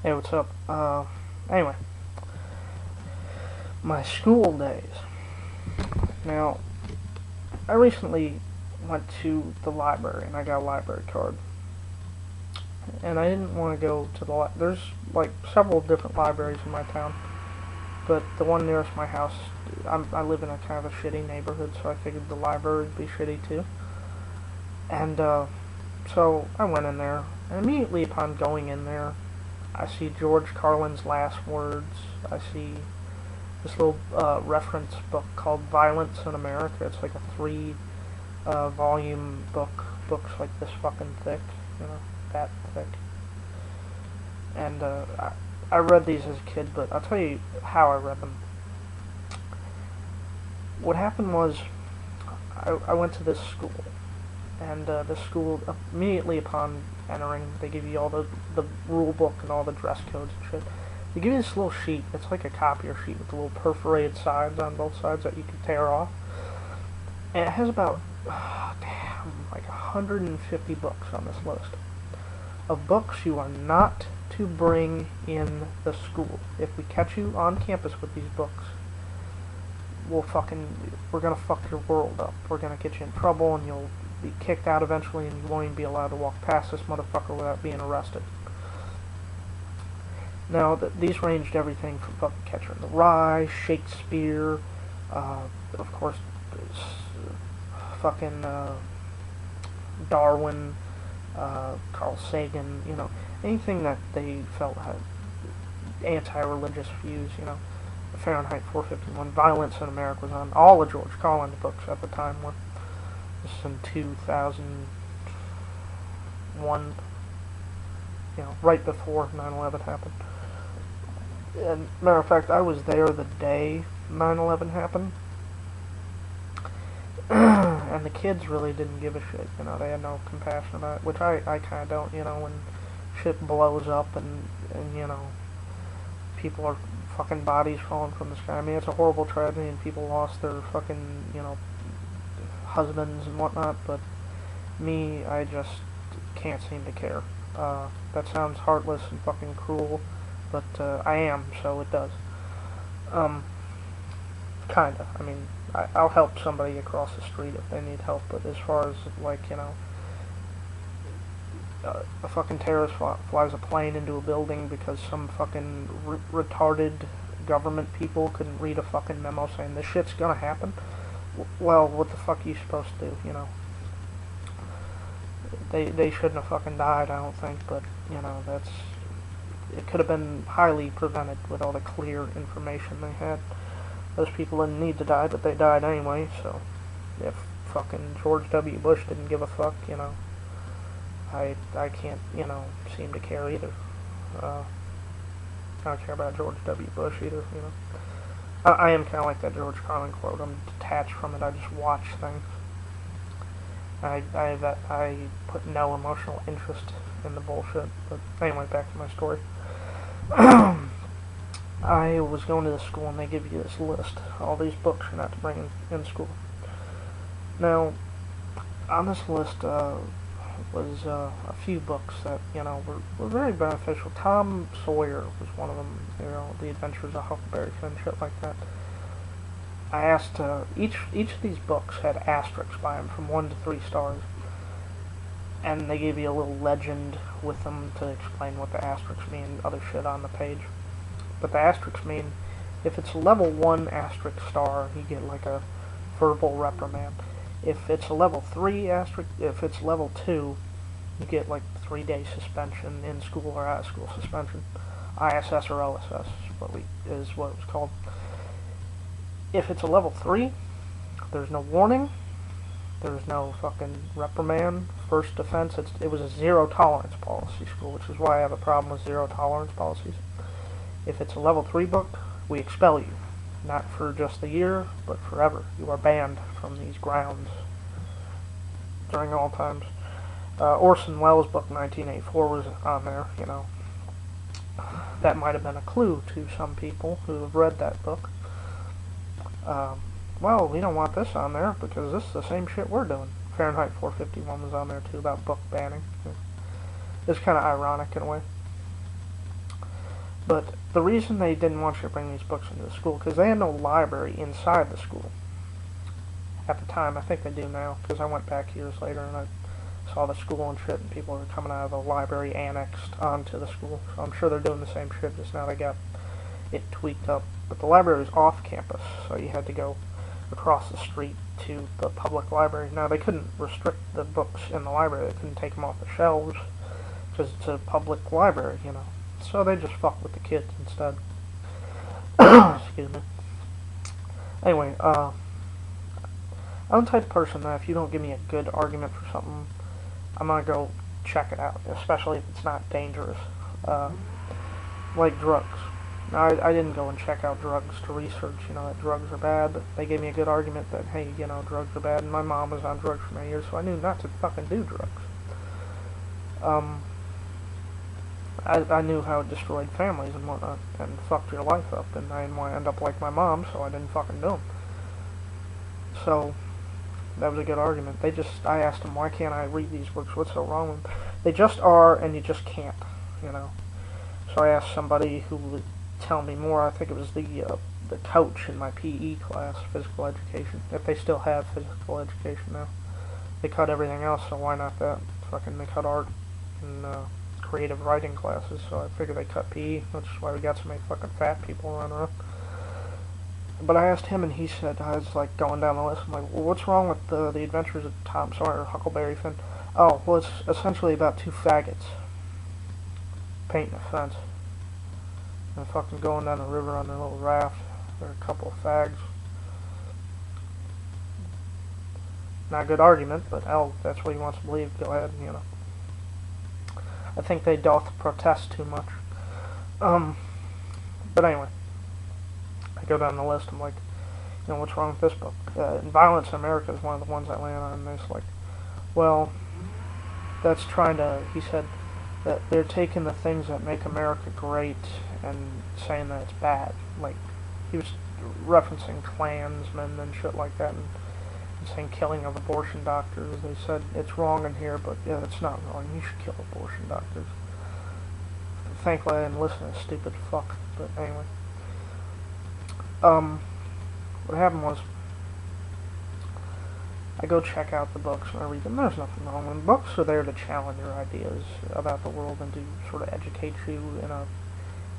Hey, what's up? Anyway, my school days. Now, I recently went to the library and I got a library card. And I didn't want to go to there's like several different libraries in my town, but the one nearest my house, I live in a kind of a shitty neighborhood, so I figured the library would be shitty too. And so I went in there, and immediately upon going in there, I see George Carlin's last words. I see this little reference book called Violence in America. It's like a three volume book. Books like this fucking thick, that thick. And I read these as a kid, but I'll tell you how I read them. What happened was I went to this school, and this school, immediately upon entering, they give you all the rule book and all the dress codes and shit. They give you this little sheet. It's like a copier sheet with little perforated sides on both sides that you can tear off. And it has about, like 150 books on this list of books you are not to bring in the school. If we catch you on campus with these books, we're gonna fuck your world up. We're gonna get you in trouble, and you'll be kicked out eventually, and you won't even be allowed to walk past this motherfucker without being arrested. Now, these ranged everything from fucking Catcher in the Rye, Shakespeare, of course, fucking Darwin, Carl Sagan, anything that they felt had anti-religious views, Fahrenheit 451, Violence in America was on. All of George Carlin's books at the time were. This is in 2001, right before 9/11 happened. And matter of fact, I was there the day 9/11 happened, and the kids really didn't give a shit. They had no compassion about it, which I kind of don't. When shit blows up and people are fucking bodies falling from the sky. I mean, it's a horrible tragedy, and people lost their fucking husbands and whatnot. But me, I just can't seem to care. That sounds heartless and fucking cruel, but I am, so it does. Kinda. I mean, I'll help somebody across the street if they need help, but as far as, like, a fucking terrorist flies a plane into a building because some fucking retarded government people couldn't read a fucking memo saying this shit's gonna happen, well, what the fuck are you supposed to do, They shouldn't have fucking died, I don't think, but, it could have been highly prevented with all the clear information they had. Those people didn't need to die, but they died anyway, so if fucking George W. Bush didn't give a fuck, I can't, seem to care either. I don't care about George W. Bush either, I am kind of like that George Carlin quote. I'm detached from it. I just watch things. I put no emotional interest in the bullshit. But anyway, back to my story. I was going to the school, and they give you this list, all these books you're not to bring in school. Now, on this list was a few books that were very beneficial. Tom Sawyer was one of them. The Adventures of Huckleberry Finn, shit like that. I asked each of these books had asterisks by them from 1 to 3 stars, and they gave you a little legend with them to explain what the asterisks mean, other shit on the page. But the asterisks mean if it's level 1 asterisk star, you get like a verbal reprimand. If it's a level 3 asterisk, if it's level 2, you get like 3-day suspension in school or out of school suspension. ISS or LSS is what it was called. If it's a level 3, there's no warning, there's no fucking reprimand. First offense, it was a zero tolerance policy school, which is why I have a problem with zero tolerance policies. If it's a level 3 book, we expel you. Not for just a year, but forever. You are banned from these grounds during all times. Orson Welles' book 1984 was on there, That might have been a clue to some people who have read that book. Well, we don't want this on there because this is the same shit we're doing. Fahrenheit 451 was on there too about book banning. It's kind of ironic in a way. But the reason they didn't want you to bring these books into the school, because they had no library inside the school at the time. I think they do now, because I went back years later and I saw the school and shit, and people were coming out of the library annexed onto the school. So I'm sure they're doing the same shit, just now they got it tweaked up. But the library was off campus, so you had to go across the street to the public library. Now, they couldn't restrict the books in the library. They couldn't take them off the shelves, because it's a public library, you know. So they just fucked with the kids instead. Excuse me. Anyway, I'm the type of person that if you don't give me a good argument for something, I'm gonna go check it out, especially if it's not dangerous. Like drugs. Now, I didn't go and check out drugs to research, you know, that drugs are bad, but they gave me a good argument that, hey, you know, drugs are bad, and my mom was on drugs for many years, so I knew not to fucking do drugs. I knew how it destroyed families and whatnot, and fucked your life up, and I didn't want to end up like my mom, so I didn't fucking do them. So, that was a good argument. I asked them, why can't I read these books? What's so wrong with them? They just are, and you just can't, you know. So I asked somebody who would tell me more. I think it was the coach in my PE class, physical education, if they still have physical education now. They cut everything else, so why not that? Fucking, they cut art and creative writing classes, so I figured they cut PE, which is why we got so many fucking fat people running around. But I asked him, and he said, I was like going down the list, I'm like, well, what's wrong with the Adventures of Tom Sawyer, Huckleberry Finn? Oh, well, it's essentially about two faggots painting a fence and fucking going down the river on their little raft. They're a couple of fags. Not a good argument, but hell, if that's what he wants to believe, go ahead, you know. I think they doth protest too much. But anyway, I go down the list, I'm like, you know, what's wrong with this book? Violence in America is one of the ones I land on, and it's like, well, that's trying to, he said, that they're taking the things that make America great and saying that it's bad. Like, he was referencing Klansmen and shit like that, and saying killing of abortion doctors. They said it's wrong in here, but yeah, it's not wrong. You should kill abortion doctors. Thankfully, I didn't listen to this stupid fuck. But anyway, what happened was, I go check out the books and I read them. There's nothing wrong with them. Books are there to challenge your ideas about the world and to sort of educate you in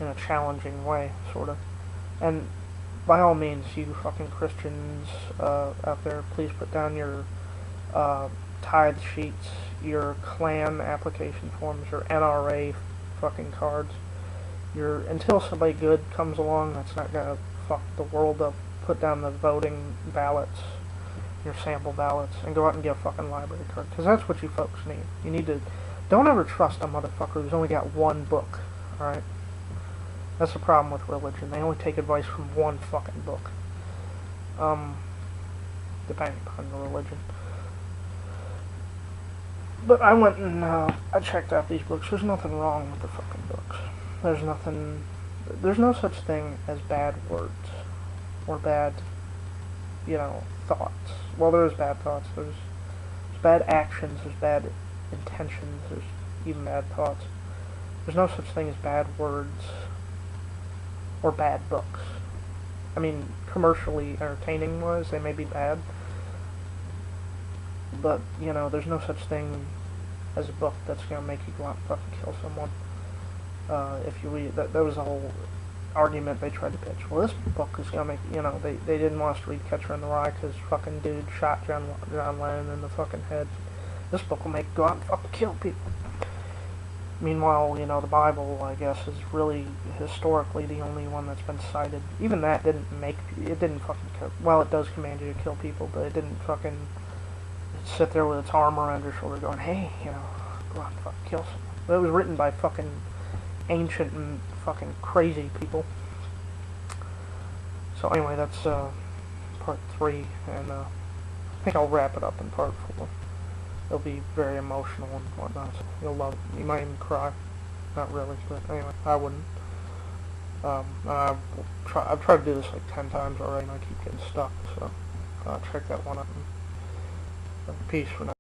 a challenging way, sort of. And by all means, you fucking Christians out there, please put down your tithe sheets, your Klan application forms, your NRA fucking cards. Until somebody good comes along that's not gonna fuck the world up, put down the voting ballots, your sample ballots, and go out and get a fucking library card, because that's what you folks need. You need to, don't ever trust a motherfucker who's only got one book, alright? That's the problem with religion. They only take advice from one fucking book. Depending upon the religion. But I went and I checked out these books. There's nothing wrong with the fucking books. There's no such thing as bad words. Or bad, you know, thoughts. Well, there's bad thoughts. There's bad actions. There's bad intentions. There's even bad thoughts. There's no such thing as bad words or bad books. I mean, commercially entertaining-wise, they may be bad, but, you know, there's no such thing as a book that's going to make you go out and fucking kill someone. If you read, that was a whole argument they tried to pitch. Well, this book is going to make, you know, they didn't want us to read Catcher in the Rye because fucking dude shot John Lennon in the fucking head. This book will make you go out and fucking kill people. Meanwhile, you know, the Bible, I guess, is really historically the only one that's been cited. Even that didn't fucking, well, it does command you to kill people, but it didn't fucking sit there with its arm around your shoulder going, hey, you know, go out and fucking kill someone. But it was written by fucking ancient and fucking crazy people. So anyway, that's part 3, and I think I'll wrap it up in part 4. It'll be very emotional and whatnot. You'll love it. You might even cry. Not really, but anyway, I wouldn't. I've tried to do this like 10 times already, and I keep getting stuck, so check that one out. Peace for now.